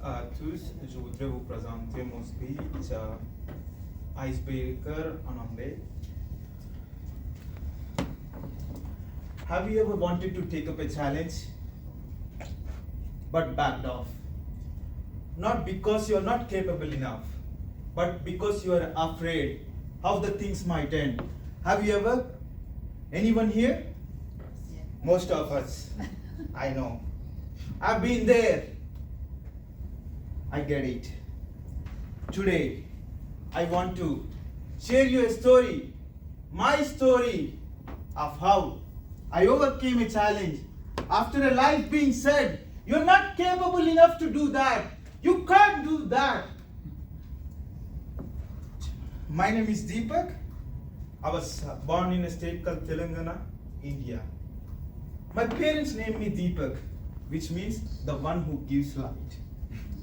à tous, je voudrais vous présenter mon speech Icebreaker en anglais. Have you ever wanted to take up a challenge but backed off? Not because you are not capable enough, but because you are afraid how the things might end. Have you ever? Anyone here? Yeah. Most of us. I know. I've been there. I get it. Today, I want to share you a story, my story of how I overcame a challenge after a life being said, you're not capable enough to do that. You can't do that. My name is Deepak. I was born in a state called Telangana, India. My parents named me Deepak, which means the one who gives light.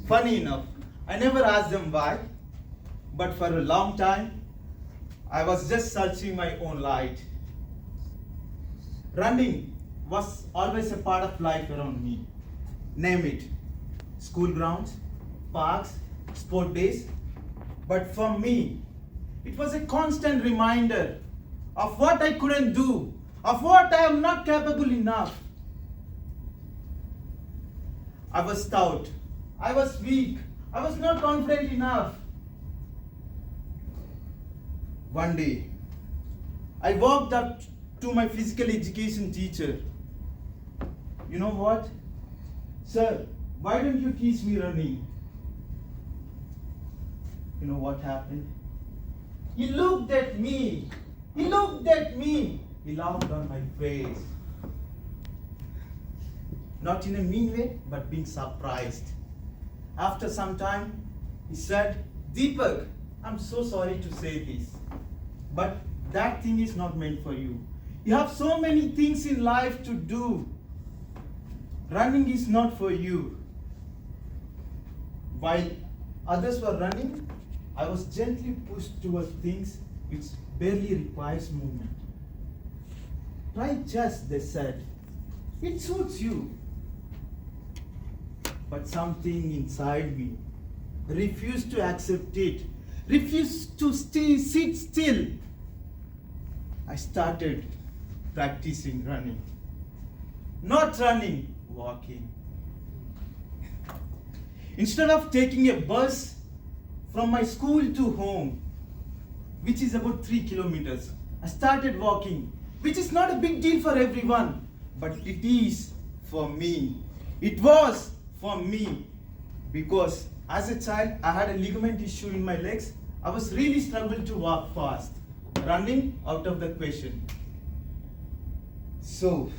Funny enough, I never asked them why, but for a long time, I was just searching my own light. Running was always a part of life around me. Name it, school grounds, parks, sport days. But for me, it was a constant reminder of what I couldn't do, of what I am not capable enough. I was stout, I was weak, I was not confident enough. One day, I walked up to my physical education teacher. You know what? Sir, why don't you teach me running? You know what happened? He looked at me. He looked at me. He laughed on my face. Not in a mean way, but being surprised. After some time, he said, Deepak, I'm so sorry to say this, but that thing is not meant for you. You have so many things in life to do. Running is not for you. While others were running, I was gently pushed towards things which barely requires movement. Try just, they said. It suits you. But something inside me refused to accept it, refused to sit still. I started practicing running. Not running, walking. Instead of taking a bus from my school to home, which is about 3 kilometers, I started walking, which is not a big deal for everyone, but it is for me. It was for me because as a child, I had a ligament issue in my legs. I was really struggling to walk fast. Running out of the question. So,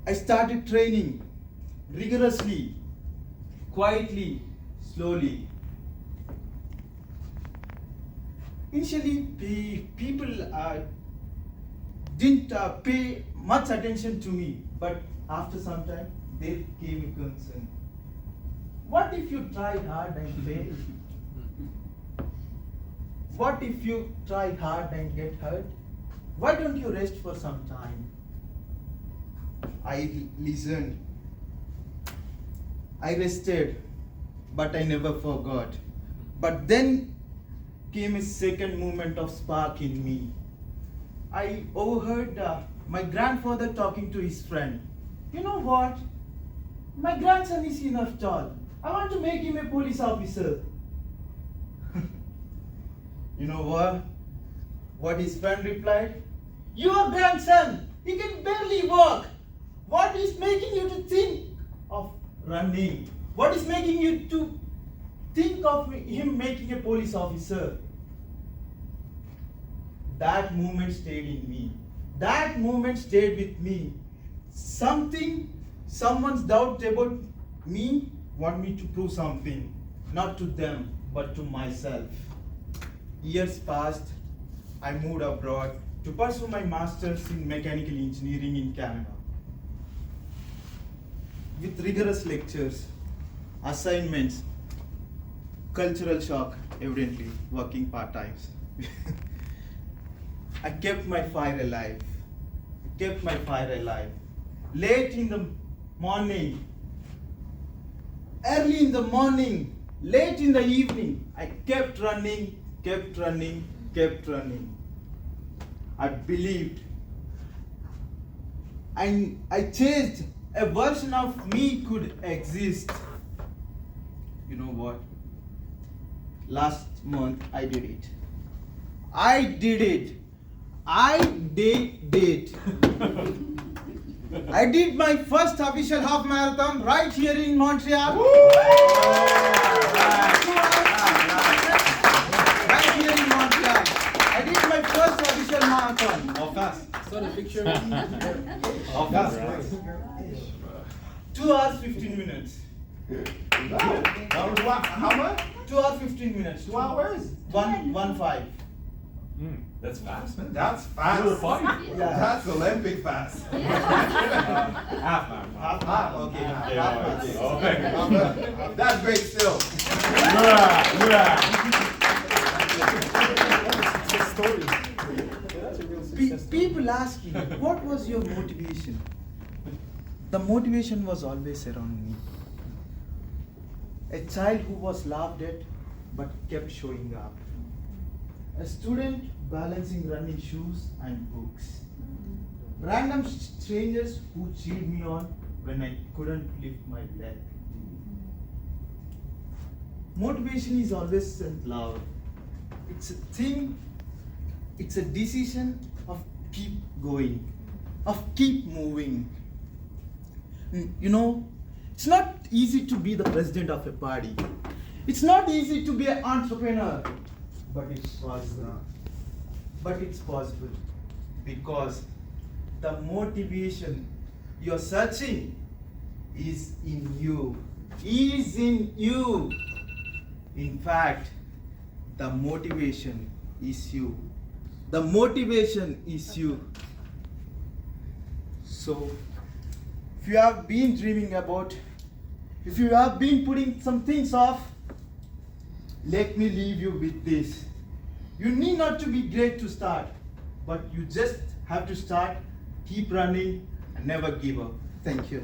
I started training rigorously, quietly, slowly. Initially, people didn't pay much attention to me, but after some time, there came a concern. What if you try hard and fail? What if you try hard and get hurt? Why don't you rest for some time? I listened. I rested, but I never forgot. But then came a second moment of spark in me. I overheard my grandfather talking to his friend. You know what? My grandson is enough tall. I want to make him a police officer. You know what? What his friend replied? Your grandson, he can barely walk. What is making you to think of running? What is making you to think of him making a police officer? That moment stayed in me. That moment stayed with me. Someone's doubt about me want me to prove something. Not to them, but to myself. Years passed, I moved abroad to pursue my master's in mechanical engineering in Canada. With rigorous lectures, assignments, cultural shock, evidently, working part-times. I kept my fire alive. Late in the morning, Early in the morning, late in the evening, I kept running, kept running, kept running. I believed. I chased a version of me could exist. You know what? Last month I did it. I did it. I did it. I did my first official half marathon right here in Montreal. Right here in Montreal. I did my first official marathon. How fast? Saw the picture. How fast? 2 hours 15 minutes. How much? 2 hours 15 minutes. 2 hours? 1-5. That's fast, man. That's fast. You were fine. That's Olympic fast. Half man. Half, okay. Yeah, Half, okay. That's great still. People ask me, what was your motivation? The motivation was always around me. A child who was laughed at but kept showing up. A student balancing running shoes and books. Random strangers who cheered me on when I couldn't lift my leg. Motivation is always self-love. It's a thing, it's a decision of keep going, of keep moving. You know, it's not easy to be the president of a party. It's not easy to be an entrepreneur, but it's possible. But it's possible because the motivation you're searching is in you. Is in you. In fact, the motivation is you. The motivation is you. So, if you have been dreaming about, if you have been putting some things off, let me leave you with this. You need not to be great to start, but you just have to start, keep running, and never give up. Thank you.